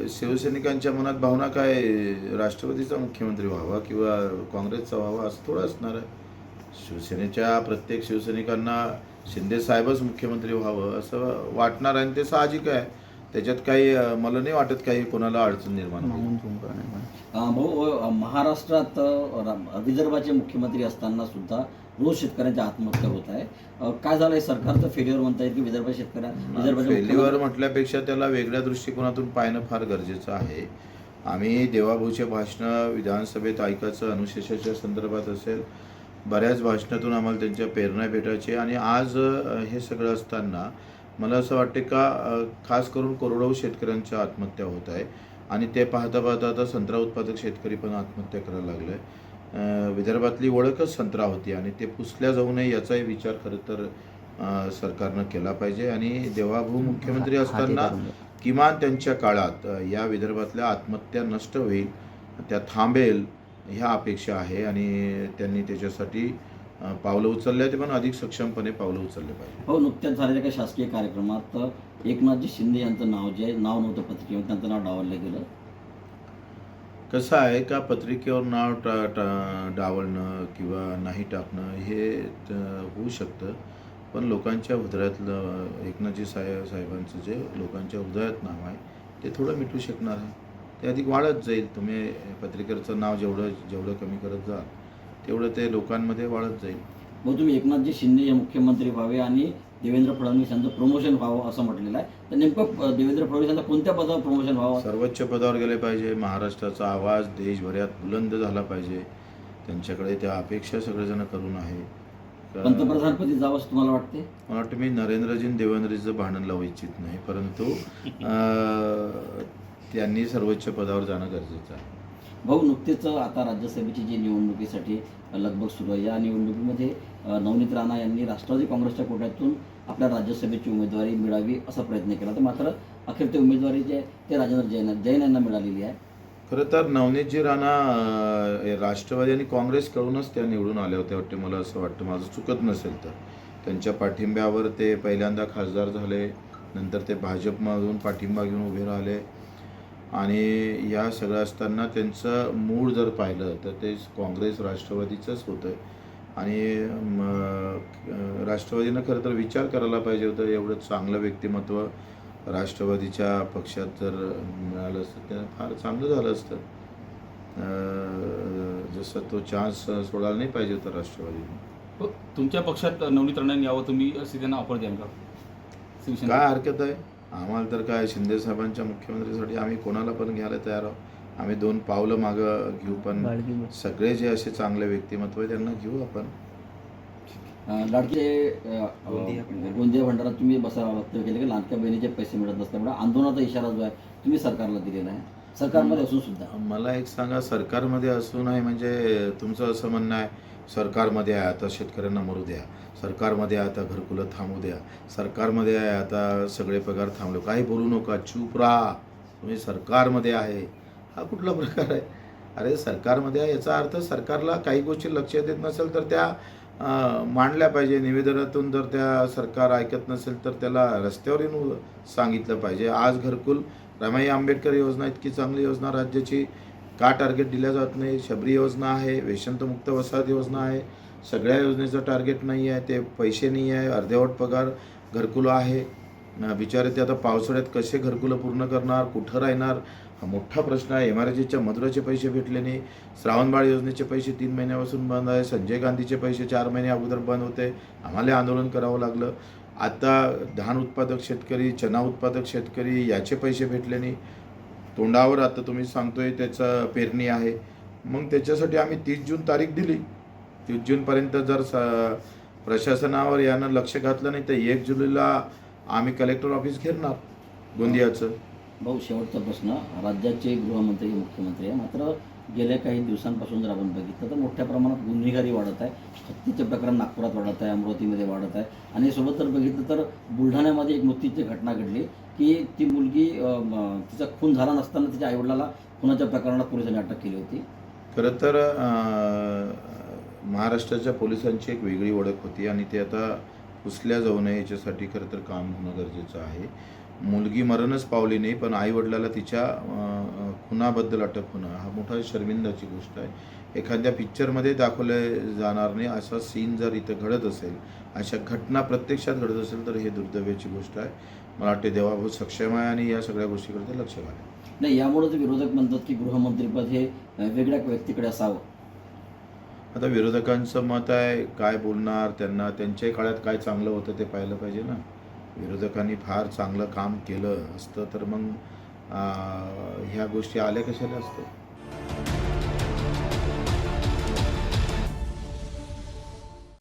शिवसैनिकांच्या मनात भावना काय राष्ट्रवादीचा मुख्यमंत्री व्हावा किंवा काँग्रेसचा व्हावा असं थोडं असणार आहे. शिवसेनेच्या प्रत्येक शिवसैनिकांना शिंदे साहेबच मुख्यमंत्री व्हावं असं वाटणार आहे आणि ते साहजिक आहे. त्याच्यात काही मला नाही वाटत काही कोणाला अडचण निर्माण होईल. भाऊ, महाराष्ट्रात विदर्भाचे मुख्यमंत्री असताना सुद्धा रोज शेतकऱ्यांच्या आत्महत्या होत आहे. काय झालं आहे? सरकारचं फेल्युअर म्हणता येईल की विदर्भाच्या शेतकऱ्या फेल्युअर म्हटल्यापेक्षा त्याला वेगळ्या दृष्टिकोनातून पाहणं फार गरजेचं आहे. आम्ही देवाभाऊचे भाषणं विधानसभेत ऐकायचं अनुशेषाच्या संदर्भात असेल, बऱ्याच भाषणातून आम्हाला त्यांच्या प्रेरणा भेटायची आणि आज हे सगळं असताना मला असं वाटते का खास करून करोडो शेतकऱ्यांच्या आत्महत्या होत आहे आणि ते पाहता पाहता आता संत्रा उत्पादक शेतकरी पण आत्महत्या करायला लागले. विदर्भातली ओळखच संत्रा होती आणि ते पुसल्या जाऊ नये याचाही विचार खरं तर सरकारनं केला पाहिजे आणि देवाभाऊ मुख्यमंत्री असताना किमान त्यांच्या काळात या विदर्भातल्या आत्महत्या नष्ट होईल, त्या थांबेल ह्या अपेक्षा आहे आणि त्यांनी त्याच्यासाठी पावलं उचलले ते पण अधिक सक्षमपणे पावलं उचलले पाहिजे. हो, नुकत्याच झालेल्या काही शासकीय कार्यक्रमात एकनाथजी शिंदे यांचं नाव जे नाव नव्हतं पत्रिकेवर, त्यांचं नाव डावललं गेलं. कसं आहे का पत्रिकेवर नाव डावलणं किंवा नाही टाकणं हे होऊ शकतं, पण लोकांच्या हृदयातलं एकनाथजी साहेबांचं जे लोकांच्या हृदयात नाव आहे ते थोडं मिटू शकणार आहे. ते अधिक वाढत जाईल. तुम्ही पत्रिकेचं नाव जेवढं कमी करत जाल तेवढं ते लोकांमध्ये वाढत जाईल. मग तुम्ही एकनाथजी शिंदे हे मुख्यमंत्री व्हावे आणि देवेंद्र फडणवीस यांचं प्रमोशन व्हावं असं म्हटलेलं आहे. तर नेमकं देवेंद्र फडणवीस यांचं कोणत्या पदावर प्रमोशन व्हावं? सर्वोच्च पदावर गेले पाहिजे. महाराष्ट्राचा आवाज देशभरात बुलंद झाला पाहिजे. त्यांच्याकडे त्या अपेक्षा सगळेजण करून आहे. पंतप्रधानपदी जावं असं तुम्हाला वाटते? मला वाटतं मी नरेंद्रजी देवेंद्रजीचं भांडण लावू इच्छित नाही, परंतु त्यांनी सर्वोच्च पदावर जाणं गरजेचं आहे. भाऊ, नुकतेच आता राज्यसभेची जी निवडणुकीसाठी लगबग सुरू आहे, या निवडणुकीमध्ये नवनीत राणा यांनी राष्ट्रवादी काँग्रेसच्या कोट्यातून आपल्या राज्यसभेची उमेदवारी मिळावी असा प्रयत्न केला, तर मात्र अखेर ते उमेदवारी जे ते राजेंद्र जैन यांना मिळालेली आहे. खरं तर नवनीतजी राणा राष्ट्रवादी आणि काँग्रेसकडूनच त्या निवडून आल्या होत्या वाटते, मला असं वाटतं, माझं चुकत नसेल तर. त्यांच्या पाठिंब्यावर ते पहिल्यांदा खासदार झाले, नंतर ते भाजपमधून पाठिंबा घेऊन उभे राहिले आणि या सगळं असताना त्यांचं मूळ जर पाहिलं तर ते काँग्रेस राष्ट्रवादीचंच होतं आणि राष्ट्रवादीनं खरं तर विचार करायला पाहिजे होतं. एवढं चांगलं व्यक्तिमत्व राष्ट्रवादीच्या पक्षात जर मिळालं असतं तर फार चांगलं झालं असतं. जसं तो चान्स सोडायला नाही पाहिजे होता राष्ट्रवादीने. तुमच्या पक्षात नवनीत राणांनी यावं, तुम्ही असे त्यांना ऑफर द्याल का? शिवसेना काय हरकत आहे? आम्हाला तर काय शिंदे साहेबांच्या मुख्यमंत्रीसाठी आम्ही कोणाला पण घ्यायला तयार आहोत. आम्ही 2 पावलं मागं घेऊ, पण सगळे जे असे चांगले व्यक्तिमत्व आहे त्यांना घेऊ आपण. लाडके गोंदिया भंडारा तुम्ही वक्तव्य केले की लाडक्या बहिणीचे पैसे मिळत नसल्यामुळे आंदोलनाचा इशारा जो आहे तुम्ही सरकारला दिलेला आहे, सरकारमध्ये असून सुद्धा. मला एक सांगा, सरकारमध्ये असून आहे म्हणजे तुमचं असं म्हणणं आहे सरकारमध्ये आहे आता शेतकऱ्यांना मरू द्या, सरकारमध्ये आहे आता घरकुलं थांबू द्या, सरकारमध्ये आहे आता सगळे पगार थांबले, काही बोलू नका, चूप राहा, तुम्ही सरकारमध्ये आहे, हा कुठला प्रकार आहे? अरे सरकारमध्ये आहे याचा अर्थ सरकारला काही गोष्टी लक्षात येत नसेल तर त्या मांडल्या पाहिजे. निवेदनातून जर त्या सरकार ऐकत नसेल तर त्याला रस्त्यावर येऊन सांगितलं पाहिजे. आज घरकुल रमाई आंबेडकर योजना इतकी चांगली योजना राज्याची का टार्गेट दिल्या जात नाही? शबरी योजना आहे, व्यसनमुक्त वसाहत योजना आहे, सगळ्या योजनेचं टार्गेट नाही आहे, ते पैसे नाही आहे, अर्धवट पगार घरकुलं आहे. बिचारे ते आता पावसाळ्यात कसे घरकुलं पूर्ण करणार, कुठं राहणार, हा मोठा प्रश्न आहे. MRGच्या मजुराचे पैसे भेटले नाही, श्रावणबाळ योजनेचे पैसे 3 महिन्यापासून बंद आहे, संजय गांधीचे पैसे 4 महिने अगोदर बंद होते, आम्हाला आंदोलन करावं लागलं. आता धान उत्पादक शेतकरी, चना उत्पादक शेतकरी याचे पैसे भेटले नाही. तोंडावर आता तुम्ही सांगतोय त्याचं पेरणी आहे, मग त्याच्यासाठी आम्ही 30 जून तारीख दिली. 30 जूनपर्यंत जर प्रशासनावर यानं लक्ष घातलं नाही तर 1 जुलैला आम्ही कलेक्टर ऑफिस घेणार गोंदियाचं. भाऊ, शेवटचा प्रश्न. राज्याचे गृहमंत्री मुख्यमंत्री आहे, मात्र गेल्या काही दिवसांपासून जर आपण बघितलं तर मोठ्या प्रमाणात गुन्हेगारी वाढत आहे. हत्येचं प्रकरण नागपुरात वाढत आहे, अमरावतीमध्ये वाढत आहे आणि सोबत जर बघितलं तर बुलढाण्यामध्ये एक मृत्यूची घटना घडली की ती मुलगी तिचा खून झाला नसताना तिच्या आईवडिलाला खुनाच्या प्रकरणात पोलिसांनी अटक केली होती. खरं तर महाराष्ट्राच्या पोलिसांची एक वेगळी ओळख होती आणि ते आता पुसल्या जाऊ नये याच्यासाठी खरं तर काम होणं गरजेचं आहे. मुलगी मरणच पावली नाही, पण आईवडिलाला तिच्या खुनाबद्दल अटक होणं हा मोठा शर्मिंदाची गोष्ट आहे. एखाद्या पिक्चरमध्ये दाखवले जाणार नाही असा सीन जर इथं घडत असेल, अशा घटना प्रत्यक्षात घडत असेल तर हे दुर्दैवाची गोष्ट आहे. मला वाटते देवा बहुत सक्षम आहे आणि या सगळ्या गोष्टीकडे लक्ष घालेल. नाही, यामुळे विरोधक म्हणतात की गृहमंत्रीपद हे वेगळ्या व्यक्तीकडे असावं. आता विरोधकांचं मत आहे, काय बोलणार, त्यांना त्यांच्या काळात काय चांगलं होतं ते पाहिलं पाहिजे ना. विरोधकांनी फार चांगलं काम केलं असतं तर मग ह्या गोष्टी आल्या कशाला असतं.